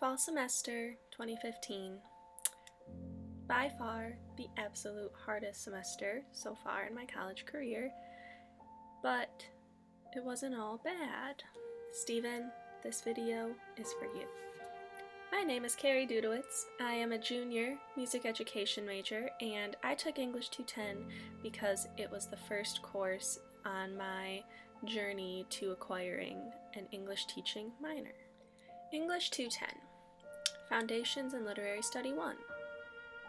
Fall semester 2015. By far the absolute hardest semester so far in my college career, but it wasn't all bad. Steven, this video is for you. My name is Carrie Dudowitz. I am a junior music education major, and I took English 210 because it was the first course on my journey to acquiring an English teaching minor. English 210, Foundations in Literary Study 1.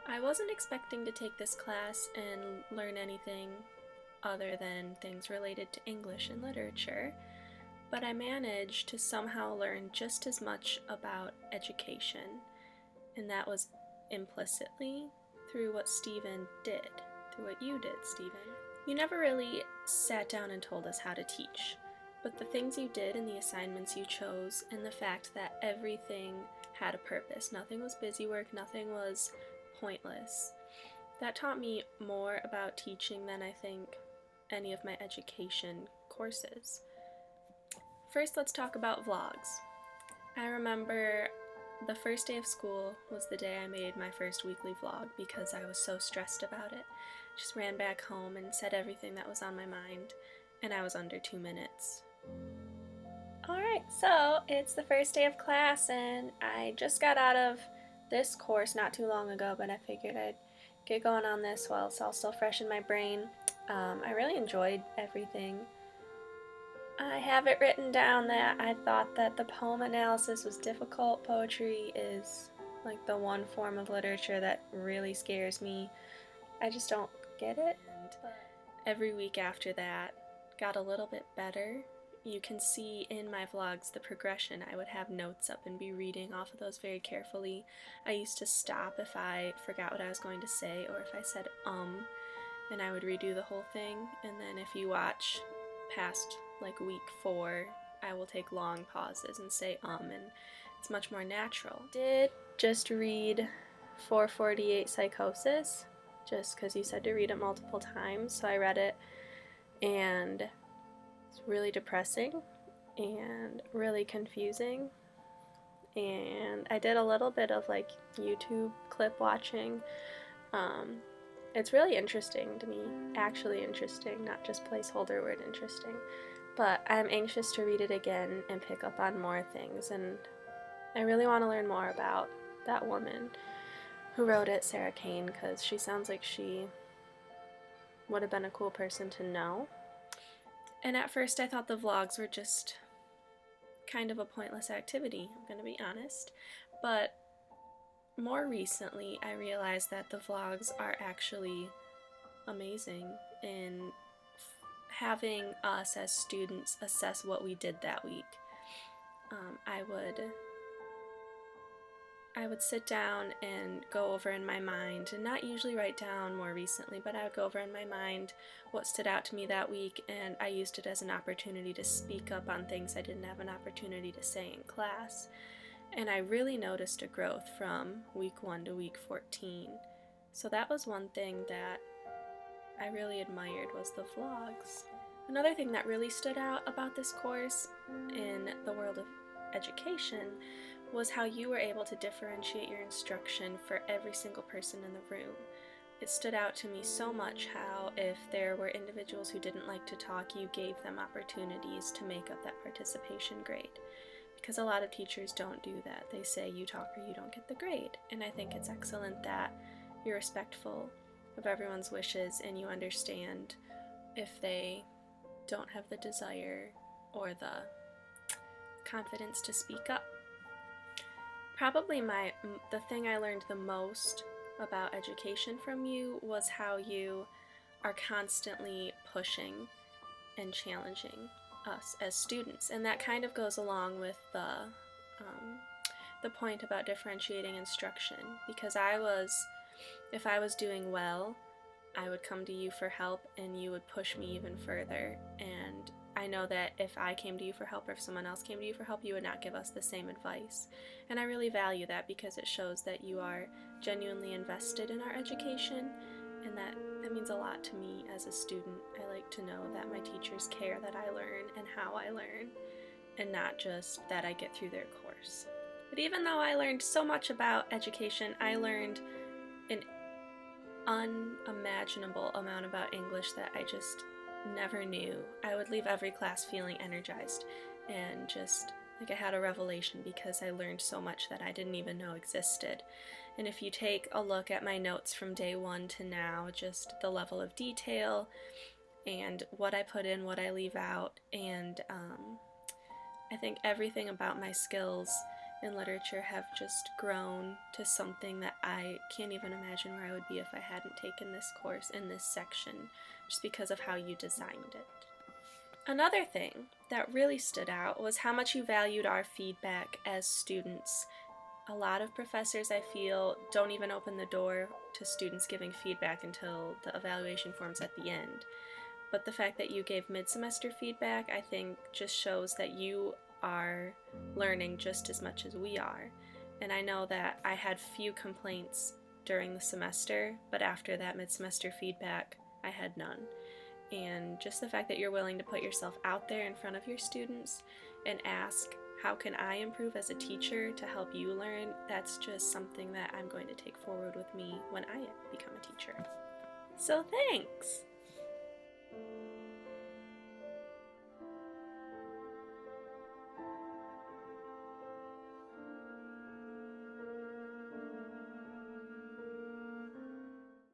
I wasn't expecting to take this class and learn anything other than things related to English and literature, but I managed to somehow learn just as much about education, and that was implicitly through what Steven did, through what you did, Steven. You never really sat down and told us how to teach, but the things you did and the assignments you chose, and the fact that everything had a purpose, nothing was busy work, nothing was pointless, that taught me more about teaching than I think any of my education courses. First, let's talk about vlogs. I remember the first day of school was the day I made my first weekly vlog because I was so stressed about it. Just ran back home and said everything that was on my mind, and I was under 2 minutes. Alright, so it's the first day of class, and I just got out of this course not too long ago, but I figured I'd get going on this while it's all still fresh in my brain. I really enjoyed everything. I have it written down that I thought that the poem analysis was difficult. Poetry is like the one form of literature that really scares me. I just don't get it. But every week after that got a little bit better. You can see in my vlogs the progression. I would have notes up and be reading off of those very carefully. I used to stop if I forgot what I was going to say, or if I said and I would redo the whole thing. And then if you watch past like week 4, I will take long pauses and say and it's much more natural. Did just read 448 Psychosis just because you said to read it multiple times, so I read it, and it's really depressing and really confusing, and I did a little bit of like YouTube clip watching. It's really interesting to me, actually interesting, not just placeholder word interesting, but I'm anxious to read it again and pick up on more things, and I really want to learn more about that woman who wrote it, Sarah Kane, because she sounds like she would have been a cool person to know. And at first I thought the vlogs were just kind of a pointless activity, I'm going to be honest, but more recently I realized that the vlogs are actually amazing in having us as students assess what we did that week. I would sit down and go over in my mind, and not usually write down more recently, but I would go over in my mind what stood out to me that week, and I used it as an opportunity to speak up on things I didn't have an opportunity to say in class. And I really noticed a growth from week 1 to week 14. So that was one thing that I really admired, was the vlogs. Another thing that really stood out about this course in the world of education was how you were able to differentiate your instruction for every single person in the room. It stood out to me so much how if there were individuals who didn't like to talk, you gave them opportunities to make up that participation grade. Because a lot of teachers don't do that. They say you talk or you don't get the grade. And I think it's excellent that you're respectful of everyone's wishes and you understand if they don't have the desire or the confidence to speak up. Probably the thing I learned the most about education from you was how you are constantly pushing and challenging us as students, and that kind of goes along with the point about differentiating instruction, because if I was doing well, I would come to you for help and you would push me even further, and I know that if I came to you for help or if someone else came to you for help, you would not give us the same advice. And I really value that because it shows that you are genuinely invested in our education, and that means a lot to me as a student. I like to know that my teachers care that I learn and how I learn, and not just that I get through their course. But even though I learned so much about education, I learned an unimaginable amount about English that I just never knew. I would leave every class feeling energized and just like I had a revelation because I learned so much that I didn't even know existed. And if you take a look at my notes from day one to now, just the level of detail and what I put in, what I leave out, and I think everything about my skills in literature have just grown to something that I can't even imagine where I would be if I hadn't taken this course in this section, just because of how you designed it. Another thing that really stood out was how much you valued our feedback as students. A lot of professors, I feel, don't even open the door to students giving feedback until the evaluation form's at the end. But the fact that you gave mid-semester feedback, I think, just shows that you are learning just as much as we are. And I know that I had few complaints during the semester, but after that mid-semester feedback, I had none. And just the fact that you're willing to put yourself out there in front of your students and ask, how can I improve as a teacher to help you learn? That's just something that I'm going to take forward with me when I become a teacher. So thanks!